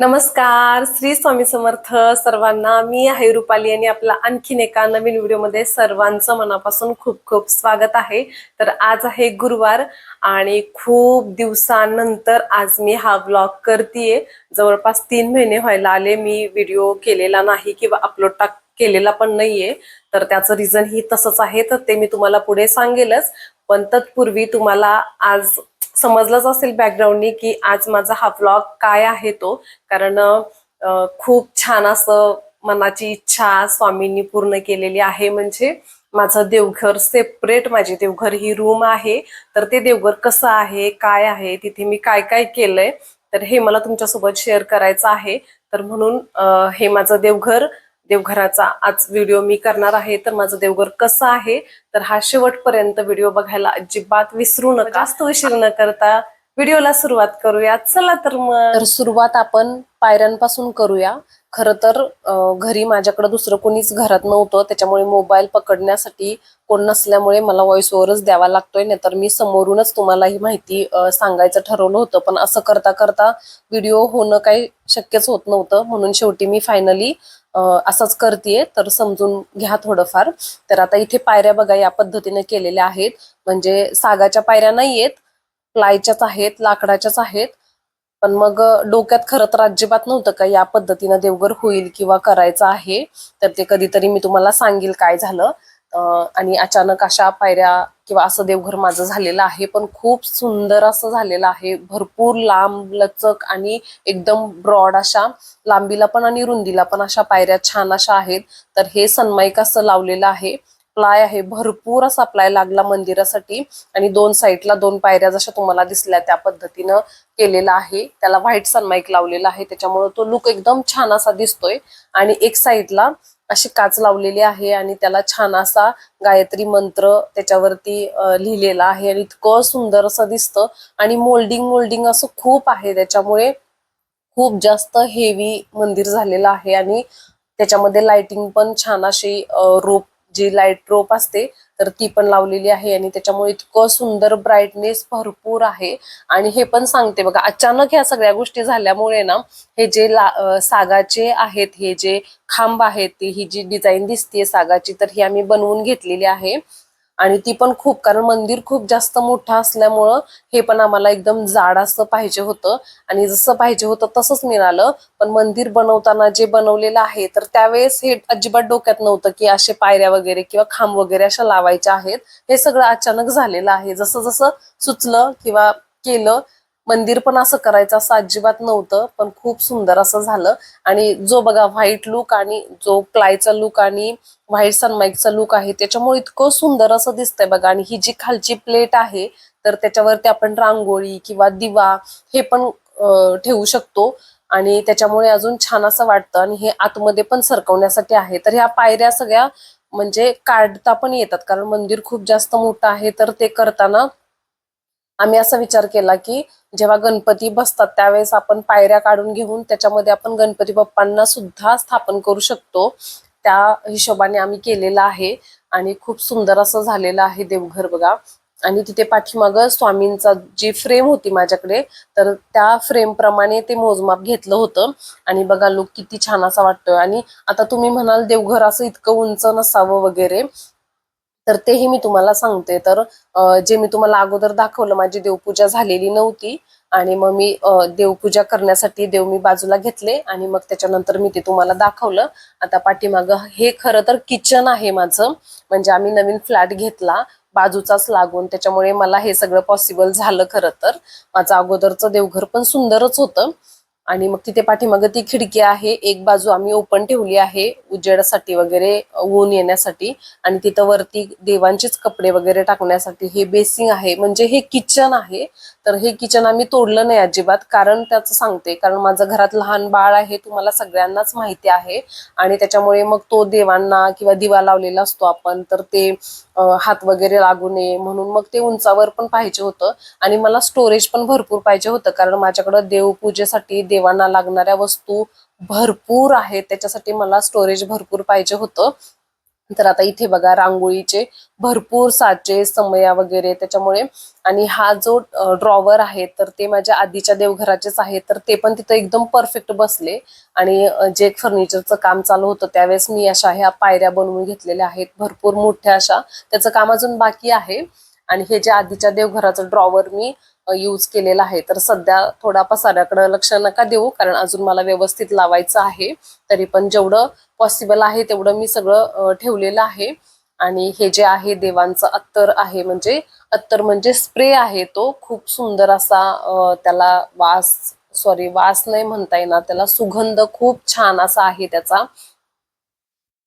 नमस्कार, श्री स्वामी समर्थ सर्वांना. मी आहे रुपाली आणि आपला आणखीन एका नवीन व्हिडिओमध्ये सर्वांचं मनापासून खूप खूप स्वागत आहे. तर आज आहे गुरुवार आणि खूप दिवसांनंतर आज मी हा व्लॉग करतेय. जवळपास 3 महिने व्हायला आले मी व्हिडिओ केलेला नाही किंवा अपलोड केलेला पण नाहीये. तर त्याचं रिझन ही तसंच आहे, तर ते मी तुम्हाला पुढे सांगेलच. पण तत्पूर्वी तुम्हाला आज समजलंच असेल बॅकग्राऊंडनी की आज माझा हा व्लॉग काय आहे तो. कारण खूप छान असं मनाची इच्छा स्वामींनी पूर्ण केलेली आहे. म्हणजे माझं देवघर सेपरेट, माझी देवघर ही रूम आहे. तर ते देवघर कसं आहे, काय आहे, तिथे मी काय काय केलंय, तर हे मला तुमच्यासोबत शेअर करायचं आहे. तर म्हणून हे माझं देवघराचा आज व्हिडिओ मी करणार आहे. तर माझं देवघर कसं आहे तर हा शेवटपर्यंत व्हिडिओ बघायला अजिबात विसरू नका. जास्त उशीर न करता व्हिडिओला सुरुवात करूया. चला तर मग. तर सुरुवात आपण पायऱ्यांपासून करूया. खरं तर घरी माझ्याकडे दुसरं कोणीच घरात नव्हतं, त्याच्यामुळे मोबाईल पकडण्यासाठी कोण नसल्यामुळे मला व्हॉइस ओव्हरच द्यावा लागतोय. नाहीतर मी समोरूनच तुम्हाला ही माहिती सांगायचं ठरवलं होतं, पण असं करता करता व्हिडिओ होणं काही शक्यच होत नव्हतं. म्हणून शेवटी मी फायनली असंच करतेय, तर समजून घ्या थोडंफार. तर आता इथे पायऱ्या बघा या पद्धतीने केलेल्या आहेत. म्हणजे सागाच्या पायऱ्या नाहीयेत, प्लायच्याच आहेत, लाकडाच्याच आहेत. पण मग डोक्यात खरं तर अजिबात नव्हतं का या पद्धतीनं देवघर होईल किंवा करायचं आहे. तर ते कधीतरी मी तुम्हाला सांगेल काय झालं. आणि अचानक अशा पायऱ्या किंवा असं देवघर माझं झालेलं आहे. पण खूप सुंदर असं झालेलं आहे. भरपूर लांब लचक आणि एकदम ब्रॉड अशा लांबीला पण आणि रुंदीला पण अशा पायऱ्या छान अशा आहेत. तर हे सनमाईक असं लावलेलं आहे. प्लाय आहे, भरपूर असा प्लाय लागला मंदिरासाठी. आणि दोन साईडला 2 पायऱ्या जशा तुम्हाला दिसल्या त्या पद्धतीनं केलेला आहे. त्याला व्हाईट सनमाईक लावलेला आहे, त्याच्यामुळे तो लुक एकदम छान असा दिसतोय. आणि एक साईडला अशी काच लावलेली आहे आणि त्याला छान असा गायत्री मंत्र त्याच्यावरती लिहिलेला आहे आणि इतकं सुंदर असं दिसतं. आणि मोल्डिंग असं खूप आहे, त्याच्यामुळे खूप जास्त हेवी मंदिर झालेलं आहे. आणि त्याच्यामध्ये लाइटिंग पण छान अशी रोप, जी लाईट रोप असते तर ती पण लावलेली आहे. आणि त्याच्यामुळे इतकं सुंदर ब्राईटनेस भरपूर आहे. आणि हे पण सांगते बघा, अचानक ह्या सगळ्या गोष्टी झाल्यामुळे ना, हे जे सागाचे आहेत, हे जे खांब आहेत, ही जी डिझाईन दिसते सागाची, तर ही आम्ही बनवून घेतलेली आहे. आणि ती पण खूप, कारण मंदिर खूप जास्त मोठं असल्यामुळं हे पण आम्हाला एकदम जाड असं पाहिजे होतं. आणि जसं पाहिजे होतं तसंच मिळालं. पण मंदिर बनवताना जे बनवलेलं आहे तर त्यावेळेस हे अजिबात डोक्यात नव्हतं की असे पायऱ्या वगैरे किंवा खांब वगैरे अशा लावायच्या आहेत. हे सगळं अचानक झालेलं आहे. जसं जसं सुचलं किंवा केलं. मंदिर पण असं करायचं असं अजिबात नव्हतं, पण खूप सुंदर असं झालं. आणि जो बघा व्हाईट लुक आणि जो प्लायचा लुक आणि व्हाईट सनमाईकचा लुक आहे, त्याच्यामुळे इतकं सुंदर असं दिसतंय बघा. आणि ही जी खालची प्लेट आहे तर त्याच्यावरती आपण रांगोळी किंवा दिवा हे पण ठेवू शकतो. आणि त्याच्यामुळे अजून छान असं वाटतं. आणि हे आतमध्ये पण सरकवण्यासाठी आहे. तर ह्या पायऱ्या सगळ्या म्हणजे काढता पण येतात, कारण मंदिर खूप जास्त मोठं आहे. तर ते करताना आम्ही असा विचार केला की जेव्हा गणपती बसतात त्यावेळेस आपण पायऱ्या काढून घेऊन त्याच्यामध्ये आपण गणपती बाप्पांना सुद्धा स्थापन करू शकतो. त्या हिशोबाने आम्ही केलेलं आहे. आणि खूप सुंदर असं झालेलं आहे देवघर बघा. आणि तिथे पाठीमागं स्वामींचा जी फ्रेम होती माझ्याकडे, तर त्या फ्रेम प्रमाणे ते मोजमाप घेतलं होतं. आणि बघा लुक किती छान असा वाटतोय. आणि आता तुम्ही म्हणाल देवघर असं इतकं उंच नसावं वगैरे, तर तेही मी तुम्हाला सांगते. तर जे मी तुम्हाला अगोदर दाखवलं, माझी देवपूजा झालेली नव्हती. आणि मग मी देवपूजा करण्यासाठी देव मी बाजूला घेतले आणि मग त्याच्यानंतर मी ते तुम्हाला दाखवलं. आता पाठीमागं हे खरं तर किचन आहे माझं. म्हणजे आम्ही नवीन फ्लॅट घेतला बाजूचाच लागून, त्याच्यामुळे मला हे सगळं पॉसिबल झालं. खरं तर माझं अगोदरचं देवघर पण सुंदरच होतं. आणि मग तिथे पाठीमागं ती खिडकी आहे, एक बाजू आम्ही ओपन ठेवली आहे उजेडासाठी वगैरे, ऊन येण्यासाठी. आणि तिथं वरती देवांचेच कपडे वगैरे टाकण्यासाठी हे बेसिंग आहे. म्हणजे हे किचन आहे. तर हे किचन आम्ही तोडलं नाही अजिबात, कारण त्याचं सांगते, कारण माझं घरात लहान बाळ आहे, तुम्हाला सगळ्यांनाच माहिती आहे. आणि त्याच्यामुळे मग तो देवांना किंवा दिवा लावलेला असतो आपण, तर ते हात वगैरे लागू नये म्हणून मग ते उंचावर पण पाहिजे होतं. आणि मला स्टोरेज पण भरपूर पाहिजे होतं, कारण माझ्याकडं देवपूजेसाठी देवांना लागणाऱ्या वस्तू भरपूर आहेत, त्याच्यासाठी मला स्टोरेज भरपूर पाहिजे होतं. तर आता इथे बघा रांगोळीचे भरपूर साचे समया वगैरे त्याच्यामुळे, आणि हा जो ड्रॉवर आहे तर ते माझ्या आधीच्या देवघराचेच आहे, तर ते पण तिथं एकदम परफेक्ट बसले. आणि जे फर्निचरचं काम चालू होतं त्यावेळेस मी अशा ह्या पायऱ्या बनवून घेतलेल्या आहेत भरपूर मोठ्या अशा, त्याचं काम अजून बाकी आहे. आणि हे जे आधीच्या देवघराचं ड्रॉवर मी यूज केलेला आहे. तर सध्या थोडा पसाऱ्याकडे लक्ष नका देऊ, कारण अजून मला व्यवस्थित लावायचं आहे. तरी पण जेवढं पॉसिबल आहे तेवढं मी सगळं ठेवलेलं आहे. आणि हे जे आहे देवांचं अत्तर आहे, म्हणजे अत्तर म्हणजे स्प्रे आहे, तो खूप सुंदर असा त्याला वास नाही म्हणता येणार त्याला, सुगंध खूप छान असा आहे त्याचा.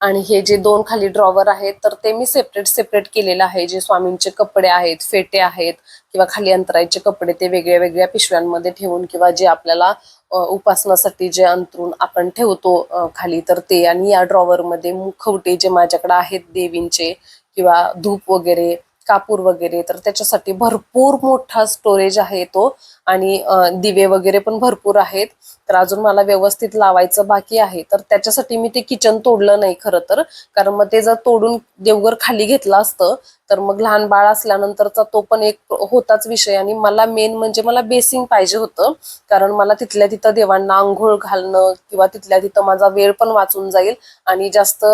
आणि हे जे दोन खाली ड्रॉवर आहेत तर ते मी सेपरेट सेपरेट केलेलं आहे. जे स्वामींचे कपडे आहेत, फेटे आहेत किंवा खाली अंतरायचे कपडे ते वेगळ्या वेगळ्या पिशव्यांमध्ये ठेवून, किंवा जे आपल्याला उपासनासाठी जे अंतरून आपण ठेवतो खाली, तर ते. आणि या ड्रॉवर मध्ये मुखवटे जे माझ्याकडे आहेत देवींचे, किंवा धूप वगैरे, कापूर वगैरे, तर त्याच्यासाठी भरपूर मोठा स्टोरेज आहे तो. आणि दिवे वगैरे पण भरपूर आहेत. तर अजून मला व्यवस्थित लावायचं बाकी आहे, तर त्याच्यासाठी मी ते किचन तोडलं नाही खरं तर. कारण मग ते जर तोडून देवघर खाली घेतलं असतं तर मग लहान बाळ असल्यानंतरचा तो पण एक होताच विषय. आणि मला मेन म्हणजे मला बेसिंग पाहिजे होतं, कारण मला तिथल्या तिथं देवांना आंघोळ घालणं किंवा तिथल्या तिथं माझा वेळ पण वाचून जाईल आणि जास्त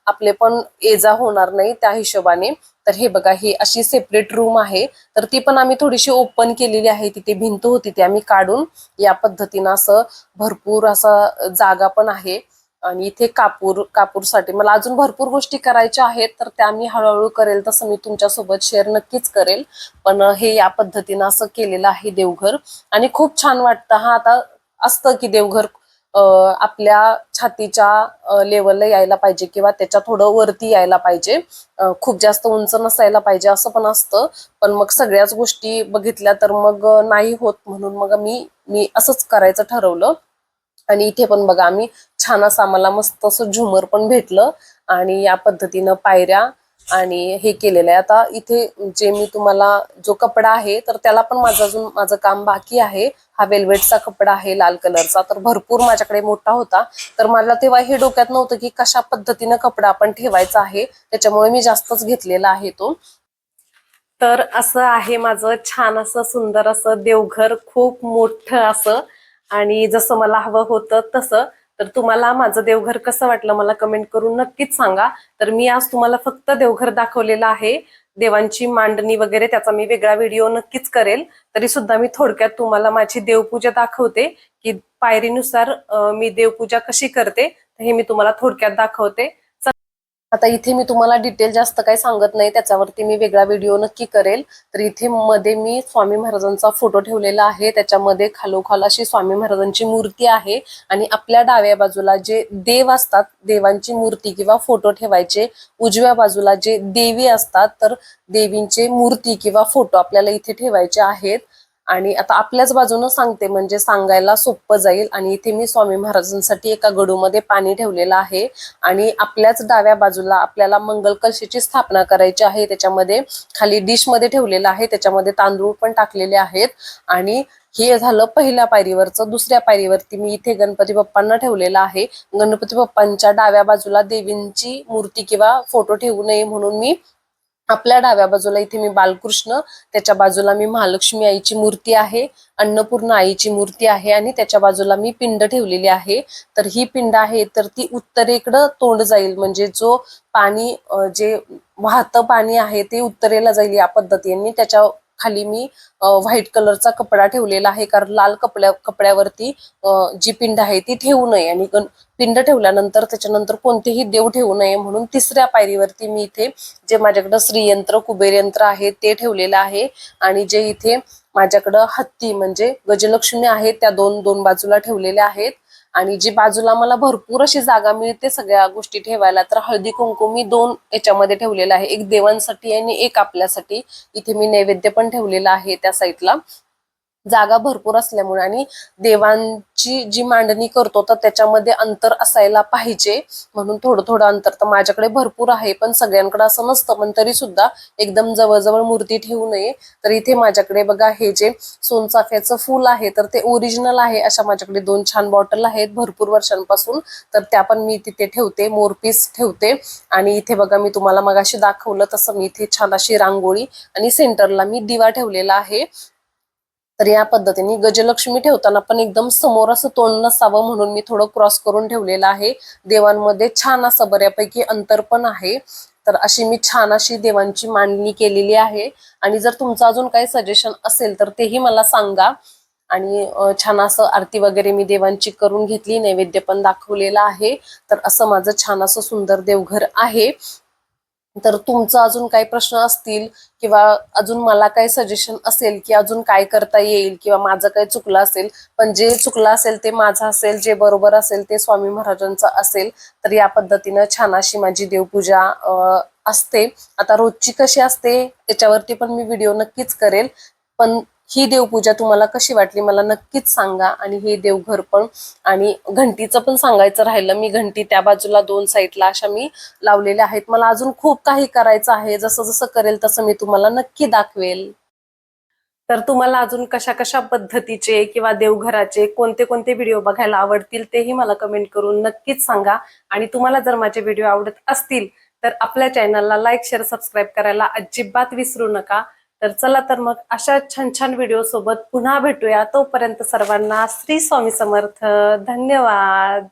आपले पण ये-जा होणार नाही त्या हिशोबाने. तर हे बघा, ही अशी सेपरेट रूम आहे. तर ती पण आम्ही थोडीशी ओपन केलेली आहे. तिथे भिंत होती ती आम्ही काढून या पद्धतीनं असं भरपूर असा जागा पण आहे. आणि इथे कापूरसाठी मला अजून भरपूर गोष्टी करायच्या आहेत, तर त्या मी हळूहळू करेल, तसं मी तुमच्यासोबत शेअर नक्कीच करेल. पण हे या पद्धतीनं असं केलेलं आहे देवघर. आणि खूप छान वाटतं. हा आता असतं की देवघर आपल्या छातीच्या लेवलला यायला पाहिजे किंवा त्याच्या थोडं वरती यायला पाहिजे, खूप जास्त उंच नसायला पाहिजे असं पण असतं. पण मग सगळ्याच गोष्टी बघितल्या तर मग नाही होत, म्हणून मग मी मी असंच करायचं ठरवलं. आणि इथे पण बघा, आम्ही छान असं आम्हाला मस्त असं झुमर पण भेटलं. आणि या पद्धतीनं पायऱ्या आणि हे केलेलं आहे. आता इथे जे मी तुम्हाला जो कपडा आहे तर त्याला पण माझं काम बाकी आहे. हा वेल्वेटचा कपडा आहे लाल कलरचा, तर भरपूर माझ्याकडे मोठा होता. तर मला तेव्हा हे डोक्यात नव्हतं की कशा पद्धतीनं कपडा आपण ठेवायचा आहे, त्याच्यामुळे मी जास्तच घेतलेला आहे तो. तर असं आहे माझं छान असं सुंदर असं देवघर, खूप मोठं असं, आणि जसं मला हवं होतं तसं. तर तुम्हाला माझं देवघर कसं वाटलं मला कमेंट करून नक्कीच सांगा. तर मी आज तुम्हाला फक्त देवघर दाखवलेलं आहे. देवांची मांडणी वगैरे त्याचा मी वेगळा व्हिडिओ नक्कीच करेल. तरी सुद्धा मी थोडक्यात तुम्हाला माझी देवपूजा दाखवते की पायरीनुसार मी देवपूजा कशी करते, हे मी तुम्हाला थोडक्यात दाखवते. आता इथे मी तुम्हाला डिटेल जास्त काही सांगत नाही, त्याच्यावरती मी वेगळा व्हिडिओ नक्की करेल. तर इथे मध्ये मी स्वामी महाराजांचा फोटो ठेवलेला आहे, त्याच्यामध्ये खालोखाल अशी स्वामी महाराजांची मूर्ती आहे. आणि आपल्या डाव्या बाजूला जे देव असतात, देवांची मूर्ती किंवा फोटो ठेवायचे, उजव्या बाजूला जे देवी असतात तर देवींचे मूर्ती किंवा फोटो आपल्याला इथे ठेवायचे आहेत. आणि आता आपल्याच बाजूनं सांगते म्हणजे सांगायला सोपं जाईल. आणि इथे मी स्वामी महाराजांसाठी एका गडूमध्ये पाणी ठेवलेलं आहे. आणि आपल्याच डाव्या बाजूला आपल्याला मंगल कलशेची स्थापना करायची आहे. त्याच्यामध्ये खाली डिश मध्ये ठेवलेलं आहे, त्याच्यामध्ये तांदूळ पण टाकलेले आहेत. आणि हे झालं पहिल्या पायरीवरचं. दुसऱ्या पायरीवरती मी इथे गणपती बाप्पांना ठेवलेला आहे. गणपती बाप्पांच्या डाव्या बाजूला देवींची मूर्ती किंवा फोटो ठेवू नये म्हणून मी आपल्या डाव्या बाजूला इथे मी बालकृष्ण, त्याच्या बाजूला मी महालक्ष्मी आईची मूर्ती आहे, अन्नपूर्णा आईची मूर्ती आहे, आणि त्याच्या बाजूला मी पिंड ठेवलेली आहे. तर ही पिंड आहे तर ती उत्तरेकडं तोंड जाईल, म्हणजे जो पाणी जे वाहतं पाणी आहे ते उत्तरेला जाईल या पद्धतीने. त्याच्या खाली मी व्हाईट कलरचा कपडा ठेवलेला आहे, कारण लाल कपड्यावरती जी पिंड आहे ती ठेवू नये. आणि पिंड ठेवल्यानंतर त्याच्यानंतर कोणतेही देव ठेवू नये म्हणून तिसऱ्या पायरीवरती मी इथे जे माझ्याकडं श्रीयंत्र कुबेर यंत्र आहे ते ठेवलेलं आहे. आणि जे इथे माझ्याकडं हत्ती म्हणजे गजलक्ष्मी आहेत त्या दोन दोन बाजूला ठेवलेल्या आहेत. आणि जी बाजूला मला भरपूर अशी जागा मिळते सगळ्या गोष्टी ठेवायला, तर हळदी कुंकू मी दोन याच्यामध्ये ठेवलेलं आहे, एक देवांसाठी आणि एक आपल्यासाठी. इथे मी नैवेद्य पण ठेवलेला आहे त्या साईडला. जागा भरपूर असल्यामुळे आणि देवांची जी मांडणी करतो तर त्याच्यामध्ये अंतर असायला पाहिजे, म्हणून थोडं थोडं अंतर तर माझ्याकडे भरपूर आहे, पण सगळ्यांकडे असं नसतं. पण तरी सुद्धा एकदम जवळजवळ मूर्ती ठेवू नये. तर इथे माझ्याकडे बघा हे जे सोनचाफ्याचं फूल आहे तर ते ओरिजिनल आहे. अशा माझ्याकडे 2 छान बॉटल आहेत भरपूर वर्षांपासून, तर त्या पण मी तिथे ठेवते, मोरपीस ठेवते. आणि इथे बघा मी तुम्हाला मगाशी दाखवलं तसं मी इथे छान अशी रांगोळी आणि सेंटरला मी दिवा ठेवलेला आहे. तर या पद्धतीने गजलक्ष्मी ठेवताना पण एकदम समोर असं तोंड नसावं म्हणून मी थोडं क्रॉस करून ठेवलेलं आहे. देवांमध्ये छान असं बऱ्यापैकी अंतर पण आहे. तर अशी मी छान अशी देवांची मांडणी केलेली आहे. आणि जर तुमचं अजून काही सजेशन असेल तर तेही मला सांगा. आणि छान असं आरती वगैरे मी देवांची करून घेतली, नैवेद्य पण दाखवलेला आहे. तर असं माझं छान असं सुंदर देवघर आहे. तर तुमचा अजून काही प्रश्न असतील किंवा अजून मला काही सजेशन असेल की अजून काय करता येईल किंवा माझं काही चुकलं असेल, पण जे चुकलं असेल ते माझं असेल, जे बरोबर असेल ते स्वामी महाराजांचं असेल, तर या पद्धतीनं छान अशी माझी देवपूजा असते. आता रोजची कशी असते त्याच्यावरती पण मी व्हिडिओ नक्कीच करेल, पण ही देवपूजा तुम्हाला कशी वाटली मला नक्कीच सांगा. आणि हे देवघर पण आणि घंटीचं पण सांगायचं राहिलं, मी घंटी त्या बाजूला 2 साईडला अशा मी लावलेल्या आहेत. मला अजून खूप काही करायचं आहे, जसं जसं करेल तसं मी तुम्हाला नक्की दाखवेल. तर तुम्हाला अजून कशा कशा पद्धतीचे किंवा देवघराचे कोणते कोणते व्हिडिओ बघायला आवडतील तेही मला कमेंट करून नक्कीच सांगा. आणि तुम्हाला जर माझे व्हिडिओ आवडत असतील तर आपल्या चॅनलला लाईक, शेअर, सबस्क्राईब करायला अजिबात विसरू नका. तर चला तर मग अशा छान छान व्हिडिओ सोबत पुन्हा भेटूया. तोपर्यंत सर्वांना श्री स्वामी समर्थ. धन्यवाद.